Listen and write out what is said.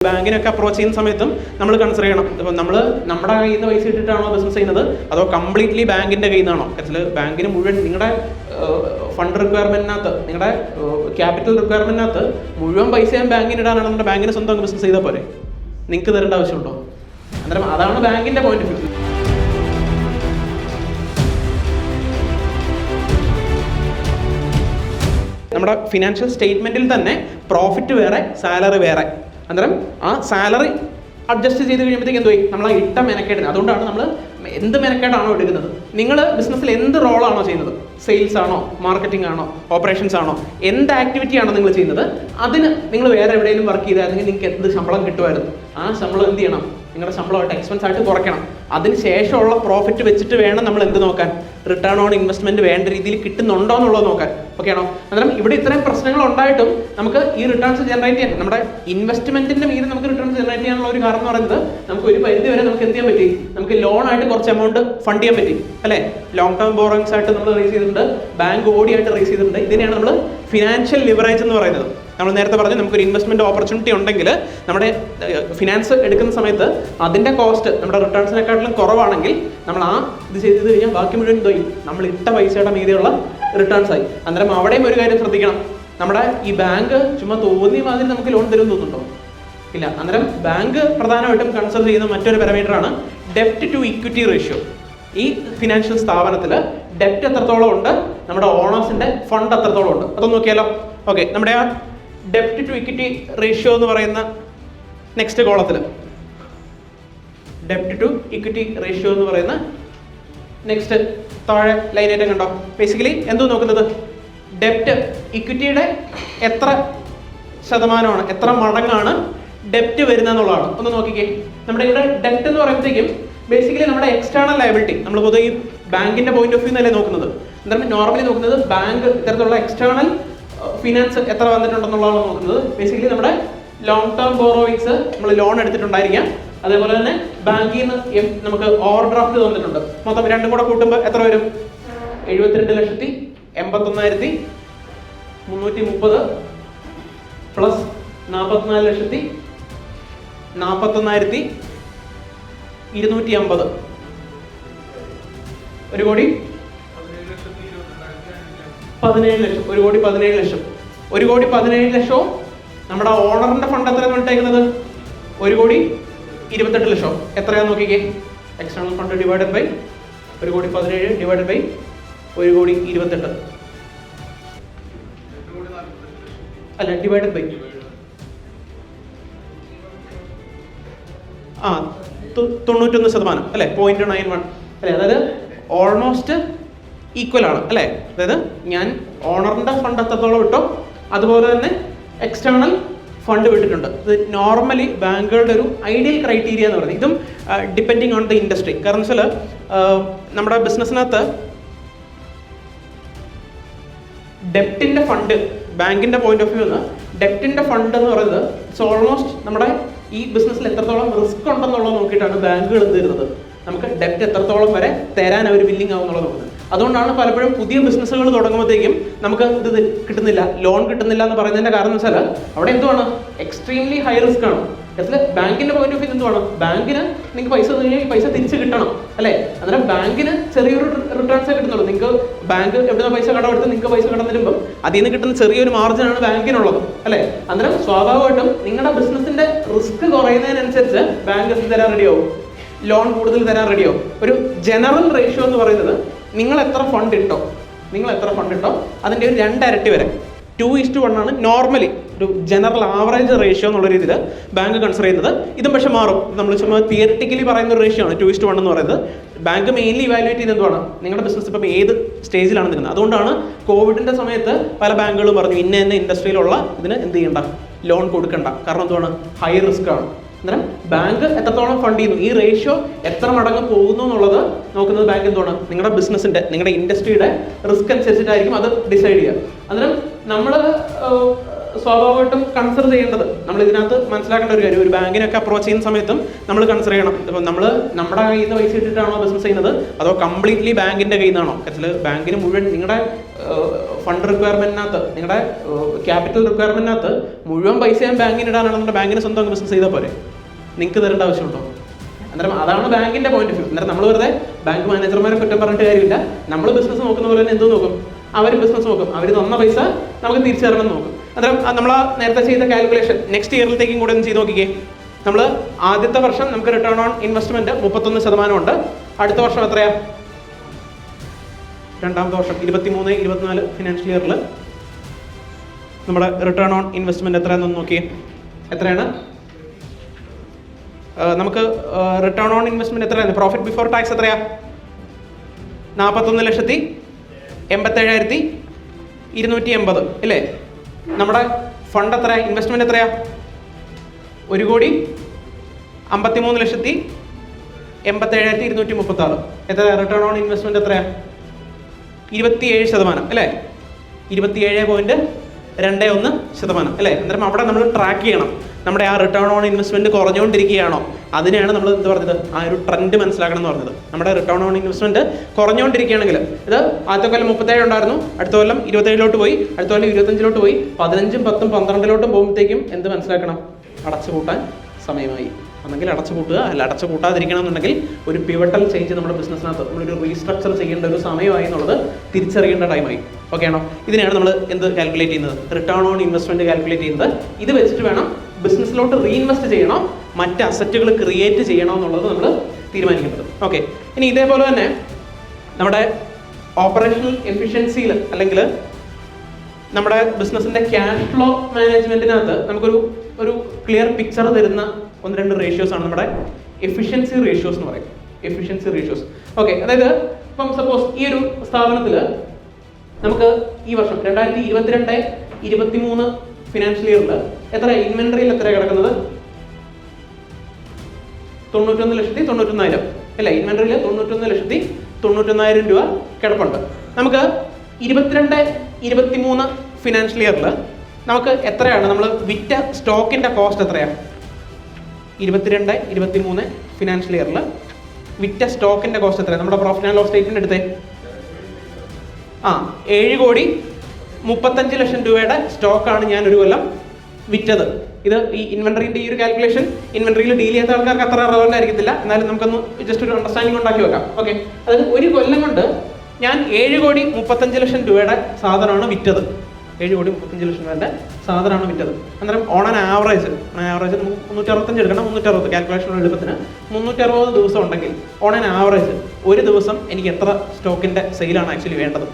ബാങ്കിനൊക്കെ approach ചെയ്യുന്ന സമയത്തും നമ്മൾ കൺസിഡർ ചെയ്യണം. ഇപ്പോൾ നമ്മൾ നമ്മുടെ കയ്യിൽ നിന്ന് പൈസ ഇട്ടിട്ടാണോ ബിസിനസ് ചെയ്യുന്നത്, അതോ കംപ്ലീറ്റ്ലി ബാങ്കിൻ്റെ കയ്യിൽ നിന്നാണോ? അതിൽ ബാങ്കിന് മുഴുവൻ നിങ്ങളുടെ ഫണ്ട് റിക്വയർമെൻറ്റിനകത്ത്, നിങ്ങളുടെ ക്യാപിറ്റൽ റിക്വയർമെൻറ്റിനകത്ത് മുഴുവൻ പൈസ ഞാൻ ബാങ്കിന് ഇടാനാണെന്നുണ്ട് ബാങ്കിന് സ്വന്തം ബിസിനസ് ചെയ്താൽ പോലെ നിങ്ങൾക്ക് തരേണ്ട ആവശ്യമുണ്ടോ? അന്നേരം അതാണ് ബാങ്കിൻ്റെ പോയിന്റ് ഓഫ് വ്യൂ. നമ്മുടെ ഫിനാൻഷ്യൽ സ്റ്റേറ്റ്മെൻറ്റിൽ തന്നെ പ്രോഫിറ്റ് വേറെ, സാലറി വേറെ. അന്നേരം ആ സാലറി അഡ്ജസ്റ്റ് ചെയ്ത് കഴിയുമ്പോഴത്തേക്ക് എന്തോ നമ്മൾ ആ ഇട്ട മെനക്കേടിന്, അതുകൊണ്ടാണ് നമ്മൾ എന്ത് മെനക്കേടാണോ എടുക്കുന്നത്. നിങ്ങൾ ബിസിനസ്സിൽ എന്ത് റോളാണോ ചെയ്യുന്നത്, സെയിൽസ് ആണോ, മാർക്കറ്റിംഗ് ആണോ, ഓപ്പറേഷൻസ് ആണോ, എന്ത് ആക്ടിവിറ്റിയാണോ നിങ്ങൾ ചെയ്യുന്നത്, അതിന് നിങ്ങൾ വേറെ എവിടെയെങ്കിലും വർക്ക് ചെയ്തായിരുന്നെങ്കിൽ നിങ്ങൾക്ക് എന്ത് ശമ്പളം കിട്ടുമായിരുന്നു. ആ ശമ്പളം എന്ത് ചെയ്യണം? നിങ്ങളുടെ ശമ്പളമായിട്ട് എക്സ്പെൻസ് ആയിട്ട് കുറയ്ക്കണം. അതിന് ശേഷമുള്ള പ്രോഫിറ്റ് വെച്ചിട്ട് വേണം നമ്മൾ എന്ത് നോക്കാൻ, റിട്ടേൺ ഓൺ ഇൻവെസ്റ്റ്മെന്റ് വേണ്ട രീതിയിൽ കിട്ടുന്നുണ്ടോ എന്നുള്ളത് നോക്കാൻ. ഓക്കെ ആണോ? അന്നേരം ഇവിടെ ഇത്രയും പ്രശ്നങ്ങൾ ഉണ്ടായിട്ടും നമുക്ക് ഈ റിട്ടേൺസ് ജനറേറ്റ് ചെയ്യാൻ, നമ്മുടെ ഇൻവെസ്റ്റ്മെന്റിന്റെ മീതെ നമുക്ക് റിട്ടേൺസ് ജനറേറ്റ് ചെയ്യാനുള്ള ഒരു കാരണം എന്ന് പറയുന്നത്, നമുക്ക് ഒരു പരിധി വരെ നമുക്ക് എന്ത് ചെയ്യാൻ പറ്റി, നമുക്ക് ലോൺ ആയിട്ട് കുറച്ച് എമൗണ്ട് ഫണ്ട് ചെയ്യാൻ പറ്റി, അല്ലേ? ലോങ് ടേം ബോറോയിങ്സ് ആയിട്ട് നമ്മൾ റേസ് ചെയ്തിട്ടുണ്ട്, ബാങ്ക് ഓടി ആയിട്ട് റേസ് ചെയ്തിട്ടുണ്ട്. ഇതിനെയാണ് നമ്മൾ ഫിനാൻഷ്യൽ ലിവറേജ് എന്ന് പറയുന്നത്. നമ്മൾ നേരത്തെ പറഞ്ഞു, നമുക്കൊരു ഇൻവെസ്റ്റ്മെന്റ് ഓപ്പർച്യൂണിറ്റി ഉണ്ടെങ്കിൽ നമ്മുടെ ഫിനാൻസ് എടുക്കുന്ന സമയത്ത് അതിന്റെ കോസ്റ്റ് നമ്മുടെ റിട്ടേൺസിനെക്കാട്ടിലും കുറവാണെങ്കിൽ നമ്മൾ ആ ഇത് ചെയ്ത് കഴിഞ്ഞാൽ ബാക്കി മുഴുവൻ എന്തോ നമ്മൾ ഇട്ട പൈസയുടെ മീതെയുള്ള റിട്ടേൺസ് ആയി. അന്നേരം അവിടെയും ഒരു കാര്യം ശ്രദ്ധിക്കണം, നമ്മുടെ ഈ ബാങ്ക് ചുമ്മാ തോന്നിയ മാതിരി നമുക്ക് ലോൺ തരും തോന്നുന്നുണ്ടോ? ഇല്ല. അന്നേരം ബാങ്ക് പ്രധാനമായിട്ടും കൺസിഡർ ചെയ്യുന്ന മറ്റൊരു പാരാമീറ്ററാണ് ഡെപ്റ്റ് ടു ഇക്വിറ്റി റേഷ്യോ. ഈ ഫിനാൻഷ്യൽ സ്ഥാപനത്തിൽ ഡെപ്റ്റ് എത്രത്തോളം ഉണ്ട്, നമ്മുടെ ഓണേഴ്സിന്റെ ഫണ്ട് എത്രത്തോളം ഉണ്ട്, അതൊന്ന് നോക്കിയാലോ. ഓക്കെ, നമ്മുടെ ആ ഡെപ്റ്റ് ടു ഇക്വിറ്റി റേഷ്യോ എന്ന് പറയുന്ന നെക്സ്റ്റ് കോളത്തിൽ, ഡെപ്റ്റ് ടു ഇക്വിറ്റി റേഷ്യോ എന്ന് പറയുന്ന നെക്സ്റ്റ് താഴെ ലൈനായിട്ട് കണ്ടോ. ബേസിക്കലി എന്തോ നോക്കുന്നത്, ഡെപ്റ്റ് ഇക്വിറ്റിയുടെ എത്ര ശതമാനമാണ്, എത്ര മടങ്ങാണ് ഡെപ്റ്റ് വരുന്നതെന്നുള്ളതാണ്. ഒന്ന് നോക്കിക്കേ. നമ്മുടെ ഇവിടെ ഡെപ്റ്റ് എന്ന് പറയുമ്പോഴത്തേക്കും ബേസിക്കലി നമ്മുടെ എക്സ്റ്റേണൽ ലയബിലിറ്റി, നമ്മൾ പൊതുവെ ഈ ബാങ്കിന്റെ പോയിന്റ് ഓഫ് വ്യൂ എന്നല്ലേ നോക്കുന്നത്. എന്തായാലും നോർമലി നോക്കുന്നത് ബാങ്ക് ഇത്തരത്തിലുള്ള എക്സ്റ്റേണൽ ഫിനാൻസ് എത്ര വന്നിട്ടുണ്ടെന്നുള്ളതാണ് നോക്കുന്നത്. ബേസിക്കലി നമ്മുടെ ലോങ് ടേം ബോറോയിങ്സ് നമ്മൾ ലോൺ എടുത്തിട്ടുണ്ടായിരിക്കാം, അതേപോലെ തന്നെ ബാങ്കിൽ നിന്ന് നമുക്ക് ഓവർ ഡ്രാഫ്റ്റ് തന്നിട്ടുണ്ട്. മൊത്തം രണ്ടും കൂടെ കൂട്ടുമ്പോൾ എത്ര വരും? 72,81,330 പ്ലസ് 44,41,250, 1 കോടി 17 ലക്ഷം. 1 കോടി 17 ലക്ഷം. 1 കോടി 17 ലക്ഷവും നമ്മുടെ ഓണറിന്റെ ഫണ്ട് എത്രയാണ് ഇട്ടേക്കുന്നത്? 1 കോടി 28 ലക്ഷം. എത്രയാന്ന് നോക്കിക്കേ. എക്സ്റ്റേണൽ ഫണ്ട് ഡിവൈഡഡ് ബൈ 1 കോടി 17 ഡിവൈഡഡ് ബൈ 1 കോടി 28, അല്ല ഡിവൈഡഡ് ബൈ 91% അല്ലെ, 0.91 അല്ലെ, അതായത് ഓൾമോസ്റ്റ് ഈക്വൽ ആണ് അല്ലേ. അതായത് ഞാൻ ഓണറിന്റെ ഫണ്ട് എത്രത്തോളം ഇട്ടോ അതുപോലെ തന്നെ എക്സ്റ്റേണൽ ഫണ്ട് വിട്ടിട്ടുണ്ട്. ഇത് നോർമലി ബാങ്കുകളുടെ ഒരു ഐഡിയൽ ക്രൈറ്റീരിയ എന്ന് പറയുന്നത്. ഇതും ഡിപ്പെൻഡിങ് ഓൺ ദ ഇൻഡസ്ട്രി. കാരണം വെച്ചാൽ നമ്മുടെ ബിസിനസ്സിനകത്ത് ഡെപ്റ്റിന്റെ ഫണ്ട്, ബാങ്കിന്റെ പോയിന്റ് ഓഫ് വ്യൂ എന്ന് ഡെപ്റ്റിന്റെ ഫണ്ട് എന്ന് പറയുന്നത് ഇറ്റ്സ് ഓൾമോസ്റ്റ് നമ്മുടെ ഈ ബിസിനസ്സിൽ എത്രത്തോളം റിസ്ക് ഉണ്ടെന്നുള്ളത് നോക്കിയിട്ടാണ് ബാങ്കുകൾ എന്ത് തരുന്നത്, നമുക്ക് ഡെപ്റ്റ് എത്രത്തോളം വരെ തരാൻ അവർ വില്ലിങ് ആവും എന്നുള്ളത് നോക്കുന്നത്. അതുകൊണ്ടാണ് പലപ്പോഴും പുതിയ ബിസിനസ്സുകൾ തുടങ്ങുമ്പോഴത്തേക്കും നമുക്ക് ഇത് കിട്ടുന്നില്ല, ലോൺ കിട്ടുന്നില്ല എന്ന് പറയുന്നതിന്റെ കാരണം വെച്ചാൽ അവിടെ എന്തുവാണ്, എക്സ്ട്രീംലി ഹൈ റിസ്ക് ആണ്. ബാങ്കിന്റെ പോയിന്റ് ഓഫ് വ്യൂ എന്തുവാണ്, ബാങ്കിന് നിങ്ങൾക്ക് പൈസ കഴിഞ്ഞാൽ ഈ പൈസ തിരിച്ച് കിട്ടണം അല്ലേ. അന്നേരം ബാങ്കിന് ചെറിയൊരു റിട്ടേൺസേ കിട്ടുന്നുള്ളൂ. നിങ്ങൾക്ക് ബാങ്ക് എവിടുന്ന പൈസ കടമെടുത്ത് നിങ്ങൾക്ക് പൈസ കടം തരുമ്പോൾ അതിൽ നിന്ന് കിട്ടുന്ന ചെറിയൊരു മാർജിനാണ് ബാങ്കിനുള്ളത് അല്ലേ. അന്നേരം സ്വാഭാവികമായിട്ടും നിങ്ങളുടെ ബിസിനസിന്റെ റിസ്ക് കുറയുന്നതിനനുസരിച്ച് ബാങ്ക് തരാൻ റെഡിയാവും, ലോൺ കൂടുതൽ തരാൻ റെഡിയാവും. ഒരു ജനറൽ റേഷ്യോ എന്ന് പറയുന്നത് നിങ്ങൾ എത്ര ഫണ്ട് ഇട്ടോ അതിൻ്റെ ഒരു 2 ഇരട്ടി വരെ 2:1 ആണ് നോർമലി ഒരു ജനറൽ ആവറേജ് റേഷ്യോ എന്നുള്ള രീതിയിൽ ബാങ്ക് കൺസിഡർ ചെയ്യുന്നത്. ഇതും പക്ഷെ മാറും. നമ്മൾ ചുമ്മാ തിയറിറ്റിക്കലി പറയുന്ന ഒരു റേഷ്യോ ആണ് 2:1 എന്ന് പറയുന്നത്. ബാങ്ക് മെയിൻലി ഇവാലുവേറ്റ് ചെയ്യുന്നത് എന്തുവാണ്, നിങ്ങളുടെ ബിസിനസ് ഇപ്പം ഏത് സ്റ്റേജിലാണ് നിൽക്കുന്നത്. അതുകൊണ്ടാണ് കോവിഡിന്റെ സമയത്ത് പല ബാങ്കുകളും പറഞ്ഞു ഇന്ന ഇൻഡസ്ട്രിയിലുള്ള ഇതിന് എന്ത് ചെയ്യണ്ട, ലോൺ കൊടുക്കണ്ട. കാരണം എന്തുവാണ്, ഹൈ റിസ്ക് ആണ്. അന്നേരം ബാങ്ക് എത്രത്തോളം ഫണ്ട് ചെയ്യുന്നു, ഈ റേഷ്യോ എത്ര മടങ്ങ് പോകുന്നു എന്നുള്ളത് നോക്കുന്നത് ബാങ്ക് എന്തുവാണ്, നിങ്ങളുടെ ബിസിനസിന്റെ, നിങ്ങളുടെ ഇൻഡസ്ട്രിയുടെ റിസ്ക് അനുസരിച്ചിട്ടായിരിക്കും അത് ഡിസൈഡ് ചെയ്യുക. അന്നേരം നമ്മൾ സ്വാഭാവികമായിട്ടും കൺസിഡർ ചെയ്യേണ്ടത്, നമ്മൾ ഇതിനകത്ത് മനസ്സിലാക്കേണ്ട ഒരു കാര്യം, ഒരു ബാങ്കിനൊക്കെ അപ്രോച്ച് ചെയ്യുന്ന സമയത്തും നമ്മൾ കൺസിഡർ ചെയ്യണം. ഇപ്പം നമ്മൾ നമ്മുടെ കയ്യിൽ നിന്ന് പൈസ ഇട്ടിട്ടാണോ ബിസിനസ് ചെയ്യുന്നത്, അതോ കംപ്ലീറ്റ്ലി ബാങ്കിന്റെ കയ്യിൽ നിന്നാണോ? അതിൽ ബാങ്കിന് മുഴുവൻ നിങ്ങളുടെ ഫണ്ട് റിക്വയർമെന്റിനകത്ത്, നിങ്ങളുടെ ക്യാപിറ്റൽ റിക്വയർമെന്റിനകത്ത് മുഴുവൻ പൈസയും ബാങ്കിന് ഇടാനാണെന്നുണ്ടെങ്കിൽ ബാങ്കിന് സ്വന്തം ബിസിനസ് ചെയ്താൽ പോരെ, നിങ്ങൾക്ക് തരേണ്ട ആവശ്യമുണ്ടോ? അന്നേരം അതാണ് ബാങ്കിന്റെ പോയിന്റ് ഓഫ് വ്യൂ. അന്നേരം നമ്മൾ വെറുതെ ബാങ്ക് മാനേജർമാരെ കുറ്റം പറഞ്ഞിട്ട് കാര്യമില്ല. നമ്മൾ ബിസിനസ് നോക്കുന്ന പോലെ തന്നെ എന്ത് നോക്കും, അവർ ബിസിനസ് നോക്കും. അവർ തന്ന പൈസ നമുക്ക് തിരിച്ചു തരണം നോക്കും. അന്നേരം നമ്മൾ നേരത്തെ ചെയ്ത കാൽക്കുലേഷൻ നെക്സ്റ്റ് ഇയറിലത്തേക്കും കൂടെ ഒന്ന് ചെയ്ത് നോക്കിക്കേ. നമ്മൾ ആദ്യത്തെ വർഷം നമുക്ക് റിട്ടേൺ ഓൺ ഇൻവെസ്റ്റ്മെന്റ് 31% ഉണ്ട്. അടുത്ത വർഷം എത്രയാ? രണ്ടാമത്തെ വർഷം 23-24 ഫിനാൻഷ്യൽ ഇയറിൽ നമ്മുടെ റിട്ടേൺ ഓൺ ഇൻവെസ്റ്റ്മെന്റ് എത്രയാണെന്ന് നോക്കിയേ. എത്രയാണ് നമുക്ക് റിട്ടേൺ ഓൺ ഇൻവെസ്റ്റ്മെന്റ് എത്രയാണ്? പ്രോഫിറ്റ് ബിഫോർ ടാക്സ് എത്രയാ? 41,87,280 അല്ലേ? നമ്മുടെ ഫണ്ട് എത്രയാ? ഇൻവെസ്റ്റ്മെന്റ് എത്രയാ? 1,53,87,236. എത്രയാ റിട്ടേൺ ഓൺ ഇൻവെസ്റ്റ്മെന്റ്? എത്രയാ? 27% അല്ലേ? 27.21% അല്ലേ? അന്നേരം അവിടെ നമ്മൾ ട്രാക്ക് ചെയ്യണം, നമ്മുടെ ആ റിട്ടേൺ ഓൺ ഇൻവെസ്റ്റ്മെന്റ് കുറഞ്ഞുകൊണ്ടിരിക്കുകയാണോ? അതിനെയാണ് നമ്മൾ എന്ത് പറഞ്ഞത്, ആ ഒരു ട്രെൻഡ് മനസ്സിലാക്കണം എന്ന് പറഞ്ഞത്. നമ്മുടെ റിട്ടേൺ ഓൺ ഇൻവെസ്റ്റ്മെന്റ് കുറഞ്ഞുകൊണ്ടിരിക്കുകയാണെങ്കിൽ, ഇത് ആദ്യത്തെ കൊല്ലം 37 ഉണ്ടായിരുന്നു, അടുത്ത കൊല്ലം 27 പോയി, അടുത്ത കൊല്ലം 25 പോയി, 15, 10, 12 പോകുമ്പോഴത്തേക്കും എന്ത് മനസ്സിലാക്കണം? അടച്ചുപൂട്ടാൻ സമയമായി. അല്ലെങ്കിൽ അടച്ചു കൂട്ടുക, അല്ല അടച്ചു കൂട്ടാതിരിക്കണം എന്നുണ്ടെങ്കിൽ ഒരു പിവട്ടൽ ചേഞ്ച് നമ്മുടെ ബിസിനസ്സിനകത്ത് നമ്മളൊരു റീസ്ട്രക്ചർ ചെയ്യേണ്ട ഒരു സമയമായി എന്നുള്ളത് തിരിച്ചറിയേണ്ട ടൈമായി. ഓക്കെ ആണോ? ഇതിനെയാണ് നമ്മൾ എന്ത് കാൽക്കുലേറ്റ് ചെയ്യുന്നത്? റിട്ടേൺ ഓൺ ഇൻവെസ്റ്റ്മെന്റ് കാൽക്കുലേറ്റ് ചെയ്യുന്നത്. ഇത് വെച്ചിട്ട് വേണം ബിസിനസ്സിലോട്ട് റീഇൻവെസ്റ്റ് ചെയ്യണോ മറ്റ് അസറ്റുകൾ ക്രിയേറ്റ് ചെയ്യണോ എന്നുള്ളത് നമ്മൾ തീരുമാനിക്കുന്നത്. ഓക്കെ, ഇനി ഇതേപോലെ തന്നെ നമ്മുടെ ഓപ്പറേഷണൽ എഫിഷ്യൻസിയിൽ അല്ലെങ്കിൽ നമ്മുടെ ബിസിനസിന്റെ ക്യാഷ് ഫ്ലോ മാനേജ്മെന്റിനകത്ത് നമുക്കൊരു ക്ലിയർ പിക്ചർ തരുന്ന 1-2 റേഷ്യോസ് ആണ് നമ്മുടെ എഫിഷ്യൻസി റേഷ്യോസ് എന്ന് പറയും. Efficiency ratios. ഓക്കെ, അതായത് ഇപ്പം സപ്പോസ് ഈ ഒരു സ്ഥാപനത്തിൽ നമുക്ക് ഈ വർഷം 2022-23 ഫിനാൻഷ്യൽ ഇയറിൽ എത്ര ഇൻവെന്ററിയിൽ എത്ര കിടക്കുന്നത്? 91,91,000 അല്ലേ? ഇൻവെന്ററിയിൽ 91,91,000 രൂപ കിടപ്പുണ്ട്. നമുക്ക് 22-23 ഫിനാൻഷ്യൽ ഇയറിൽ നമുക്ക് എത്രയാണ് നമ്മൾ വിറ്റ സ്റ്റോക്കിന്റെ കോസ്റ്റ്? എത്രയാണ് 22-23 ഫിനാൻഷ്യൽ ഇയറിൽ വിറ്റ സ്റ്റോക്കിന്റെ കോസ്റ്റ് എത്രയാണ്? നമ്മുടെ പ്രോഫിറ്റ് ആൻഡ് ലോസ് സ്റ്റേറ്റ്മെന്റ് എടുത്തേ. 7,35,00,000 രൂപയുടെ സ്റ്റോക്കാണ് ഞാൻ ഒരു കൊല്ലം വിറ്റത്. ഇത് ഈ ഇൻവെന്ററിന്റെ ഈ ഒരു കാൽക്കുലേഷൻ ഇൻവെന്ററിയിൽ ഡീൽ ചെയ്യാത്ത ആൾക്കാർക്ക് അത്ര റെലവന്റ് ആയിരിക്കത്തില്ല, എന്നാലും നമുക്കൊന്ന് ജസ്റ്റ് ഒരു അണ്ടർസ്റ്റാൻഡിംഗ് ഉണ്ടാക്കി വെക്കാം. ഓക്കെ, അതായത് ഒരു കൊല്ലം കൊണ്ട് ഞാൻ 7,35,00,000 രൂപയുടെ സാധനമാണ് വിറ്റത്. 7,35,00,000 രൂപയുടെ സാധനമാണ് വിറ്റത്. അന്നേരം ഓൺ ആൻ ആവറേജ് നമുക്ക് 365 എടുക്കണം. 360 കാൽക്കുലേഷൻ എളുപ്പത്തിന് 360 ദിവസം ഉണ്ടെങ്കിൽ ഓൺ ആൻ ആവറേജ് ഒരു ദിവസം എനിക്ക് എത്ര സ്റ്റോക്കിന്റെ സെയിലാണ് ആക്ച്വലി വേണ്ടത്?